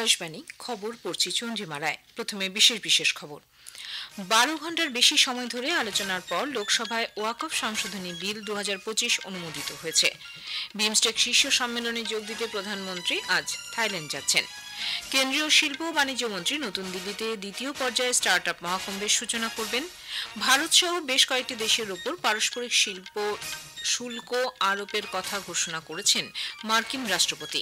আকাশবাণী খবর পড়ছি চন্দ্রিমা রায়। প্রথমে বিশেষ খবর। 12 ঘন্টার বেশি সময় ধরে আলোচনার পর লোকসভায় ওয়াকফ সংশোধনী বিল 2025 অনুমোদিত হয়েছে। বিমস্টেক শীর্ষ সম্মেলনে যোগ দিতে প্রধানমন্ত্রী আজ থাইল্যান্ড যাচ্ছেন। কেন্দ্রীয় শিল্প ও বাণিজ্য মন্ত্রী নতুন দিল্লিতে দ্বিতীয় পর্যায়ে স্টার্টআপ মহাকুম্ভের সূচনা করবেন। ভারত সহ বেশ কয়েকটি দেশের উপর পারস্পরিক শিল্প শুল্ক আরোপের কথা ঘোষণা করেছেন মার্কিন রাষ্ট্রপতি।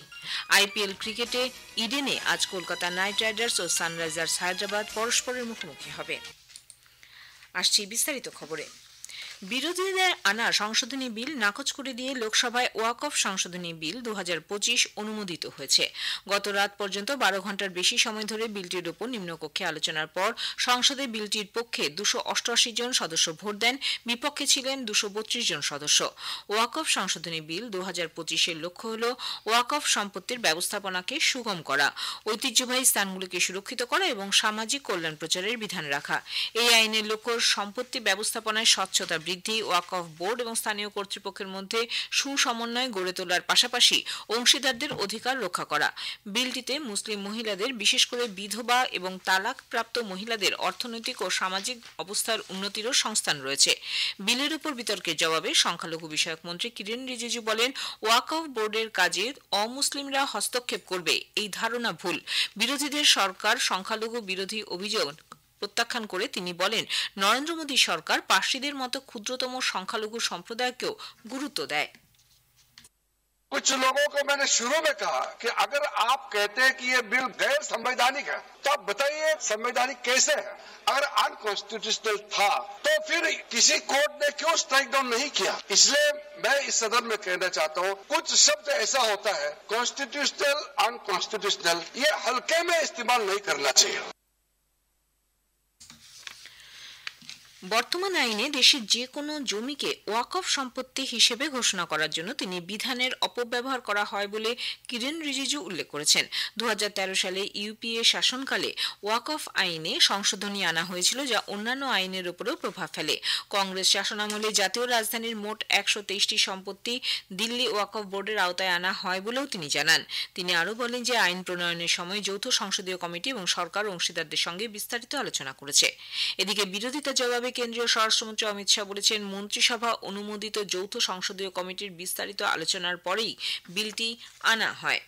আইপিএল ক্রিকেটে ইডেনে আজ কলকাতা নাইট রাইডার্স ও সানরাইজার্স হায়দ্রাবাদ পরস্পরের মুখোমুখি হবে। আসছি বিস্তারিত খবরে। বিরোধীদের আনা সংশোধনী বিল নাকচ করে দিয়ে লোকসভায় ওয়াকফ সংশোধনী বিল 2025 অনুমোদিত হয়েছে। গত রাত পর্যন্ত 12 ঘন্টার বেশি সময় ধরে বিলটির উপর নিম্নকক্ষে আলোচনার পর সংসদে বিলটির পক্ষে 288 জন সদস্য ভোট দেন, বিপক্ষে ছিলেন 232 জন সদস্য। ওয়াকফ সংশোধনী বিল 2025-এর লক্ষ্য হল ওয়াকফ সম্পত্তির ব্যবস্থাপনাকে সুগম করা, ঐতিহ্যবাহী স্থানগুলিকে সুরক্ষিত করা এবং সামাজিক কল্যাণ প্রচারের বিধান রাখা। এই আইনের লক্ষ্য সম্পত্তি ব্যবস্থাপনায় স্বচ্ছতা বৃদ্ধি, ওয়াকফ বোর্ড এবং স্থানীয় কর্তৃপক্ষের মধ্যে সুসমন্বয় গড়ে তোলার পাশাপাশি অংশীদারদের অধিকার রক্ষা করা। বিলটিতে মুসলিম মহিলাদের, বিশেষ করে বিধবা এবং তালাকপ্রাপ্ত মহিলাদের অর্থনৈতিক ও সামাজিক অবস্থার উন্নতিরও সংস্থান রয়েছে। বিলের উপর বিতর্কের জবাবে সংখ্যালঘু বিষয়ক মন্ত্রী কিরেন রিজিজু বলেন, ওয়াকফ বোর্ডের কাজে অমুসলিমরা হস্তক্ষেপ করবে এই ধারণা ভুল। বিরোধীদের সরকার সংখ্যালঘু বিরোধী অভিযোগ প্রত্যাখ্যান করে তিনি বলেন, নরেন্দ্র মোদী সরকার পার্সিদের মতো ক্ষুদ্রতম সংখ্যালঘু সম্প্রদায়কেও গুরুত্ব দেয়। कुछ लोगों को मैंने शुरू में कहा कि अगर आप कहते हैं कि ये बिल गैर संवैधानिक है तो आप बताइए संवैधानिक कैसे है। अगर अनकॉन्स्टिट्यूशनल था तो फिर किसी कोर्ट ने क्यों स्ट्राइक डाउन नहीं किया। इसलिए मैं इस सदन में कहना चाहता हूँ, कुछ शब्द ऐसा होता है कॉन्स्टिट्यूशनल अनकॉन्स्टिट्यूशनल, ये हल्के में इस्तेमाल नहीं करना चाहिए। বর্তমান আইনে দেশের যে কোনো জমিকে ওয়াকফ সম্পত্তি হিসেবে ঘোষণা করার জন্য তিনি বিধানের অপব্যবহার করা হয় বলে কিরেন রিজিজু উল্লেখ করেছেন। 2013 সালে ইউপিএ শাসনকালে ওয়াকফ আইনে সংশোধনী আনা হয়েছিল, যা অন্যান্য আইনের উপরেও প্রভাব ফেলে। কংগ্রেস শাসনামলে জাতীয় রাজধানীর মোট 123টি সম্পত্তি দিল্লি ওয়াকফ বোর্ডের আওতায় আনা হয় বলেও তিনি জানান। তিনি আরও বলেন যে আইন প্রণয়নের সময় যৌথ সংসদীয় কমিটি এবং সরকার অংশীদারদের সঙ্গে বিস্তারিত আলোচনা করেছে। এদিকে বিরোধিতা জবাবে কেন্দ্রীয় স্বরাষ্ট্রমন্ত্রী অমিত শাহ বলেছেন, মন্ত্রিসভা অনুমোদিত যৌথ সংসদীয় কমিটির বিস্তারিত আলোচনার পরেই বিলটি আনা হয়।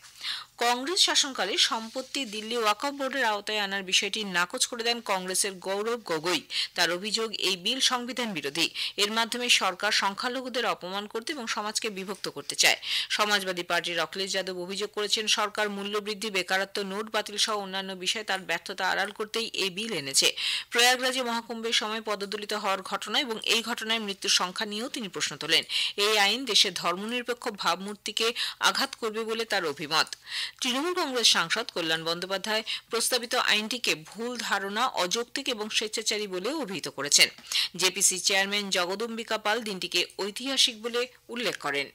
কংগ্রেস শাসনকালে সম্পত্তি দিল্লি ওয়াকফ বোর্ডের আওতায় আনার বিষয়টি নাকচ করে দেন কংগ্রেসের গৌরব গগৈ। তার অভিযোগ, এই বিল সংবিধান বিরোধী। এর মাধ্যমে সরকার সংখ্যালঘুদের অপমান করতে এবং সমাজকে বিভক্ত করতে চায়। সমাজবাদী পার্টির অখিলেশ যাদব অভিযোগ করেছেন, সরকার মূল্যবৃদ্ধি, বেকারত্ব, নোট বাতিল সহ অন্যান্য বিষয়ে তার ব্যর্থতা আড়াল করতেই এই বিল এনেছে। প্রয়াগরাজে মহাকুম্ভের সময় পদদলিত হওয়ার ঘটনা এবং এই ঘটনায় মৃত্যুর সংখ্যা নিয়েও তিনি প্রশ্ন তোলেন। এই আইন দেশের ধর্মনিরপেক্ষ ভাবমূর্তিকে আঘাত করবে বলে তার অভিমত। তৃণমূল কংগ্রেস সাংসদ কল্যাণ বন্দ্যোপাধ্যায় প্রস্তাবিত আইনটিকে ভুল ধারণা, অযৌক্তিক এবং স্বেচ্ছাচারী বলে অভিহিত করেছেন। জেপিসি চেয়ারম্যান জগদম্বিকা পাল দিনটিকে ঐতিহাসিক বলে উল্লেখ করেন।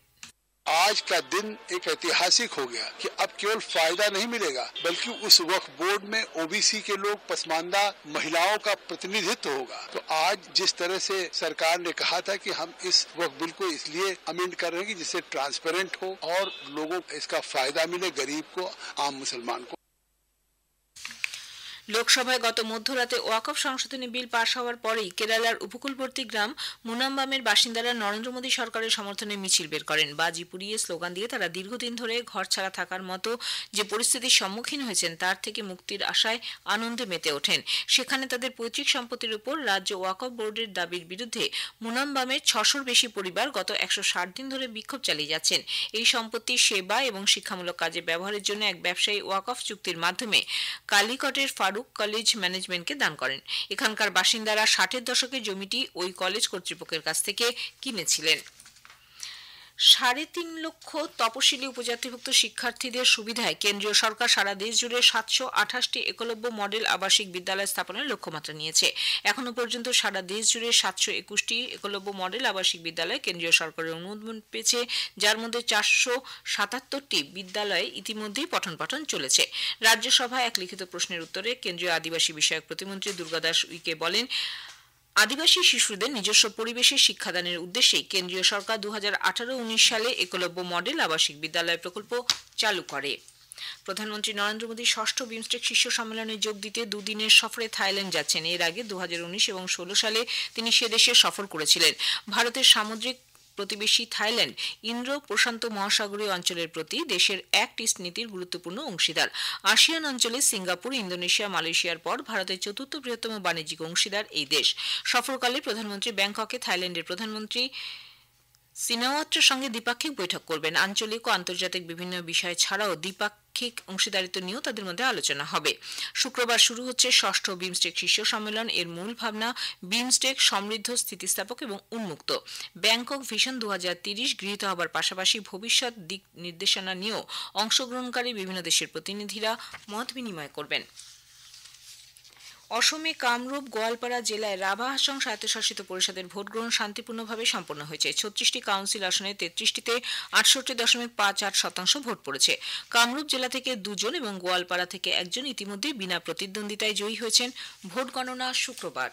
आज का दिन एक ऐतिहासिक हो गया कि अब केवल फायदा नहीं मिलेगा बल्कि उस वक्फ बोर्ड में ओबीसी के लोग, पसमानदा महिलाओं का प्रतिनिधित्व होगा। तो आज जिस तरह से सरकार ने कहा था कि हम इस वक्फ बिल को इसलिए अमेंड कर रहे हैं कि जिससे ट्रांसपेरेंट हो और लोगों को इसका फायदा मिले, गरीब को, आम मुसलमान को। লোকসভায় গত মধ্যরাতে ওয়াকফ সংশোধনী বিল পাশ হওয়ার পরেই কেরালার উপকূলবর্তী গ্রাম মুনাম্বামের বাসিন্দারা নরেন্দ্র মোদী সরকারের সমর্থনে মিছিল বের করেন। বাজি পুড়িয়ে স্লোগান দিয়ে তারা দীর্ঘদিন ধরে ঘর ছাড়া থাকার মতো যে পরিস্থিতির সম্মুখীন হয়েছেন তার থেকে মুক্তির আশায় আনন্দে মেতে ওঠেন। সেখানে তাদের পৈতৃক সম্পত্তির উপর রাজ্য ওয়াকফ বোর্ডের দাবির বিরুদ্ধে মুনাম্বামের 600-র বেশি পরিবার গত 160 দিন ধরে বিক্ষোভ চালিয়ে যাচ্ছেন। এই সম্পত্তি সেবা এবং শিক্ষামূলক কাজে ব্যবহারের জন্য এক ব্যবসায়ী ওয়াকফ চুক্তির মাধ্যমে কালিকটের কলেজ ম্যানেজমেন্টকে দান করেন। এখানকার বাসিন্দারা 60-এর দশকে জমিটি ওই কলেজ কর্তৃপক্ষের কাছ থেকে কিনেছিলেন। 3.5 লক্ষ তপশিলি উপজাতিভুক্ত শিক্ষার্থীদের সুবিধায় কেন্দ্রীয় সরকার সারা দেশ জুড়ে 728টি একলব্য মডেল আবাসিক বিদ্যালয় স্থাপনের লক্ষ্যমাত্রা নিয়েছে। এখনো পর্যন্ত সারা দেশ জুড়ে 721টি একলব্য মডেল আবাসিক বিদ্যালয় কেন্দ্রীয় সরকারের অনুমোদন পেয়েছে, যার মধ্যে 477টি বিদ্যালয়ে ইতিমধ্যেই পঠন পাঠন চলেছে। রাজ্যসভায় এক লিখিত প্রশ্নের উত্তরে কেন্দ্রীয় আদিবাসী বিষয়ক প্রতিমন্ত্রী দুর্গাদাস উইকে বলেন, আদিবাসী শিশুদের নিজস্ব পরিবেশে শিক্ষাদানের উদ্দেশ্যে কেন্দ্রীয় সরকার 2018-19 সালে একলব্য মডেল আবাসিক বিদ্যালয় প্রকল্প চালু করে। প্রধানমন্ত্রী নরেন্দ্র মোদী ষষ্ঠ বিমস্টেক শীর্ষ সম্মেলনে যোগ দিতে দুদিনের সফরে থাইল্যান্ড যাচ্ছেন। এর আগে 2019 এবং 2016 সালে তিনি সে দেশে সফর করেছিলেন। ভারতের সামুদ্রিক প্রতিবেশী থাইল্যান্ড ইন্দ্র প্রশান্ত মহাসাগরীয় অঞ্চলের প্রতি দেশের অ্যাক্ট ইস্ট নীতির গুরুত্বপূর্ণ অংশীদার। আসিয়ান অঞ্চলে সিঙ্গাপুর, ইন্দোনেশিয়া, মালয়েশিয়ার পর ভারতের চতুর্থ বৃহত্তম বাণিজ্যিক অংশীদার এই দেশ। সফরকালে প্রধানমন্ত্রী ব্যাংককে থাইল্যান্ডের প্রধানমন্ত্রী সিনাওয়াত্রার সঙ্গে দ্বিপাক্ষিক বৈঠক করবেন। আঞ্চলিক ও আন্তর্জাতিক বিভিন্ন বিষয় ছাড়াও দ্বিপাক্ষিক অংশীদারিত্ব নিয়েও তাদের মধ্যে আলোচনা হবে। শুক্রবার শুরু হচ্ছে ষষ্ঠ বিমস্টেক শীর্ষ সম্মেলন। এর মূল ভাবনা বিমস্টেক সমৃদ্ধ, স্থিতিস্থাপক এবং উন্মুক্ত। ব্যাংকক ভিশন 2030 গৃহীত হবার পাশাপাশি ভবিষ্যৎ দিক নির্দেশনা নিয়েও অংশগ্রহণকারী বিভিন্ন দেশের প্রতিনিধিরা মত বিনিময় করবেন। অসমে কামরূপ গোয়ালপাড়া জেলায় রাভা হাসং স্বায়ত্তশাসিত পরিষদের ভোটগ্রহণ শান্তিপূর্ণভাবে সম্পন্ন হয়েছে। 36টি কাউন্সিল আসনে 33টিতে 68.58% ভোট পড়েছে। কামরূপ জেলা থেকে 2 জন এবং গোয়ালপাড়া থেকে 1 জন ইতিমধ্যে বিনা প্রতিদ্বন্দ্বিতায় জয়ী হয়েছেন। ভোট গণনা শুক্রবার।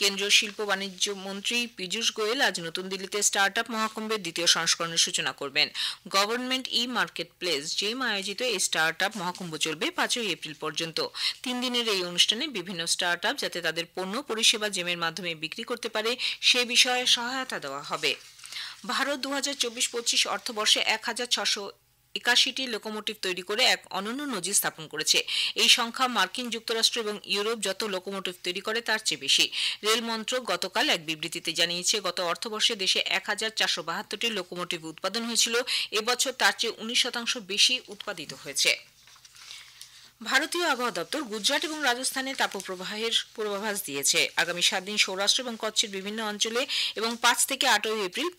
কেন্দ্রীয় শিল্প বাণিজ্য মন্ত্রী পীযূষ গোয়েল আজ নতুন দিল্লিতে স্টার্টআপ মহাকুম্ভের দ্বিতীয় সংস্করণের সূচনা করবেন। গভর্নমেন্ট ই মার্কেট প্লেস জেম আয়োজিত এই স্টার্টআপ মহাকুম্ভ চলবে 5 এপ্রিল পর্যন্ত। 3 দিনের এই অনুষ্ঠানে বিভিন্ন স্টার্টআপ যাতে তাদের পণ্য পরিষেবা জেমের মাধ্যমে বিক্রি করতে পারে সে বিষয়ে সহায়তা দেওয়া হবে। ভারত 2024-25 অর্থবর্ষে 1681টি লোকোমোটিভ তৈরি করে এক অনন্য নজির স্থাপন করেছে। এই সংখ্যা মার্কিন যুক্তরাষ্ট্র এবং ইউরোপ যত লোকোমোটিভ তৈরি করে তার চেয়ে বেশি। রেল মন্ত্রক গতকাল এক বিবৃতিতে জানিয়েছে, গত অর্থবর্ষে দেশে 1472টি লোকোমোটিভ উৎপাদন হয়েছিল। এবছর তার চেয়ে 19% বেশি উৎপাদিত হয়েছে। ভারতীয় আবহাওয়া দপ্তর গুজরাট এবং রাজস্থানে তাপপ্রবাহের পূর্বাভাস দিয়েছে। আগামী 7 দিন সৌরাষ্ট্র এবং কচ্ছের বিভিন্ন অঞ্চলে এবং 5 থেকে 8 এপ্রিল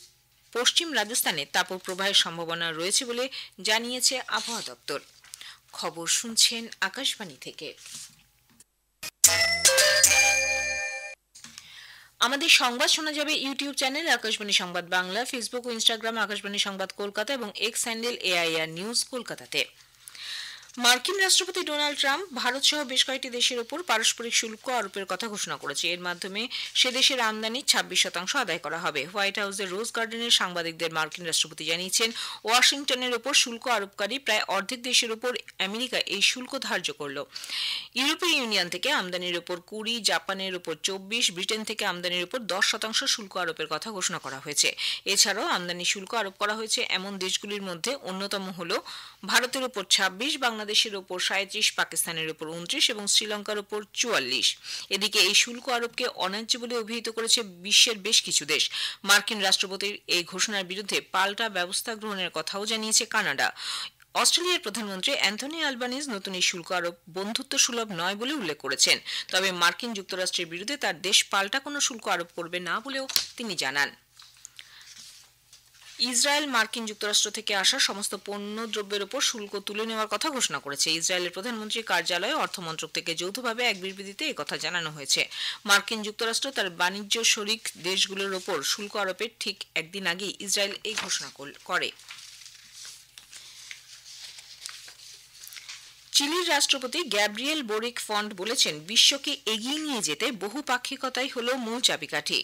পশ্চিম রাজস্থানে তাপপ্রবাহের সম্ভাবনা রয়েছে বলে জানিয়েছে আবহাওয়া দপ্তর। খবর শুনছেন আকাশবাণী থেকে। আমাদের সংবাদ শোনা যাবে ইউটিউব চ্যানেল আকাশবাণী সংবাদ বাংলা, ফেসবুক ও ইনস্টাগ্রাম আকাশবাণী সংবাদ কলকাতা এবং এক্স হ্যান্ডেল AIR নিউজ কলকাতাতে। মার্কিন রাষ্ট্রপতি ডোনাল্ড ট্রাম্প ভারত সহ বেশ কয়েকটি দেশের উপর পারস্পরিক শুল্ক আরোপের কথা ঘোষণা করেছে। এর মাধ্যমে সে দেশের আমদানি 26% আদায় করা হবে। হোয়াইট হাউসের রোজ গার্ডেনের সাংবাদিকদের মার্কিন রাষ্ট্রপতি জানিয়েছেন, ওয়াশিংটনের উপর শুল্ক আরোপকারী প্রায় অর্ধেক দেশের উপর আমেরিকা এই শুল্ক ধার্য করল। ইউরোপীয় ইউনিয়ন থেকে আমদানির উপর 20, জাপানের উপর 24, ব্রিটেন থেকে আমদানির উপর 10% শুল্ক আরোপের কথা ঘোষণা করা হয়েছে। এছাড়াও আমদানি শুল্ক আরোপ করা হয়েছে এমন দেশগুলির মধ্যে অন্যতম হল ভারতের উপর 26, বাংলাদেশের উপর 37, পাকিস্তানের উপর 29 এবং শ্রীলঙ্কার উপর 44। এদিকে এই শুল্ক আরোপকে অন্যায্য বলে অভিহিত করেছে বিশ্বের বেশ কিছু দেশ। মার্কিন রাষ্ট্রপতির এই ঘোষণার বিরুদ্ধে পাল্টা ব্যবস্থা গ্রহণের কথাও জানিয়েছে কানাডা। অস্ট্রেলিয়ার প্রধানমন্ত্রী অ্যান্থনি আলবানিজ নতুন এই শুল্ক আরোপ বন্ধুত্ব সুলভ নয় বলে উল্লেখ করেছেন। তবে মার্কিন যুক্তরাষ্ট্রের বিরুদ্ধে তার দেশ পাল্টা কোনো শুল্ক আরোপ করবে না বলেও তিনি জানান। ইসরায়েল মার্কিন যুক্তরাষ্ট্র থেকে আসা সমস্ত পণ্য দ্রব্যের উপর শুল্ক তুলে নেওয়ার কথা ঘোষণা করেছে। ইসরায়েলের প্রধানমন্ত্রীর কার্যালয়ে অর্থমন্ত্রক থেকে যৌথভাবে এক বিবৃতিতে একথা জানানো হয়েছে। মার্কিন যুক্তরাষ্ট্র তার বাণিজ্য শরিক দেশগুলোর উপর শুল্ক আরোপের ঠিক একদিন আগেই ইসরায়েল এই ঘোষণা করে। চিলির রাষ্ট্রপতি গ্যাব্রিয়েল বোরিক ফন্ট বলেছেন, বিশ্বকে এগিয়ে নিয়ে যেতে বহুপাক্ষিকতাই হল মূল চাবিকাঠি।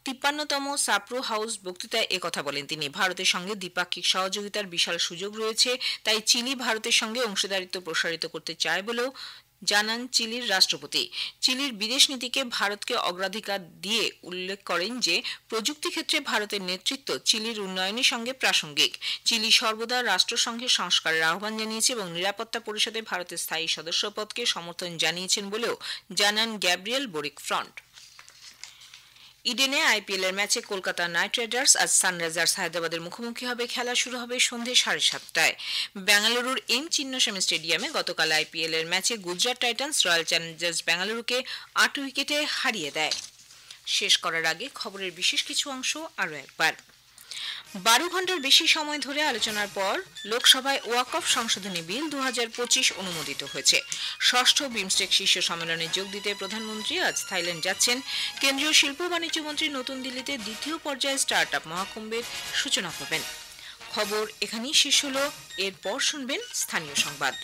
53তম সাপ্রো হাউস বক্তৃতায় একথা বলেন তিনি। ভারতের সঙ্গে দ্বিপাক্ষিক সহযোগিতার বিশাল সুযোগ রয়েছে, তাই চিলি ভারতের সঙ্গে অংশীদারিত্ব প্রসারিত করতে চায় বলেও জানান চিলির রাষ্ট্রপতি। চিলির বিদেশ নীতিকে ভারতকে অগ্রাধিকার দিয়ে উল্লেখ করেন যে প্রযুক্তি ক্ষেত্রে ভারতের নেতৃত্ব চিলির উন্নয়নের সঙ্গে প্রাসঙ্গিক। চিলি সর্বদা রাষ্ট্রসংঘের সংস্কারের আহ্বান জানিয়েছে এবং নিরাপত্তা পরিষদে ভারতের স্থায়ী সদস্যপদকে সমর্থন জানিয়েছেন বলেও জানান গ্যাব্রিয়েল বোরিক ফ্রন্ট। ইডেনে IPL এর ম্যাচে কলকাতা নাইট রাইডার্স আজ সানরাইজার্স হায়দ্রাবাদের মুখোমুখি হবে। খেলা শুরু হবে সন্ধ্যে 7:30টায়। বেঙ্গালুরুর এম চিন্নাস্বামী স্টেডিয়ামে গতকাল IPL এর ম্যাচে গুজরাট টাইটান্স রয়্যাল চ্যালেঞ্জার্স বেঙ্গালুরুকে 8 উইকেটে হারিয়ে দেয়। শেষ করার আগে খবরের বিশেষ কিছু অংশ আরও একবার। 12 ঘন্টার বেশি সময় ধরে আলোচনার পর লোকসভায় ওয়াকফ সংশোধনী বিল 2025 অনুমোদিত হয়েছে। ষষ্ঠ বিমস্টেক শীর্ষ সম্মেলনে যোগ দিতে প্রধানমন্ত্রী আজ থাইল্যান্ড যাচ্ছেন। কেন্দ্রীয় শিল্প বাণিজ্য মন্ত্রী নতুন দিল্লিতে দ্বিতীয় পর্যায়ে স্টার্টআপ মহাকুম্ভের সূচনা করবেন। খবর এখানেই শেষ হলো। এরপর শুনবেন স্থানীয় সংবাদ।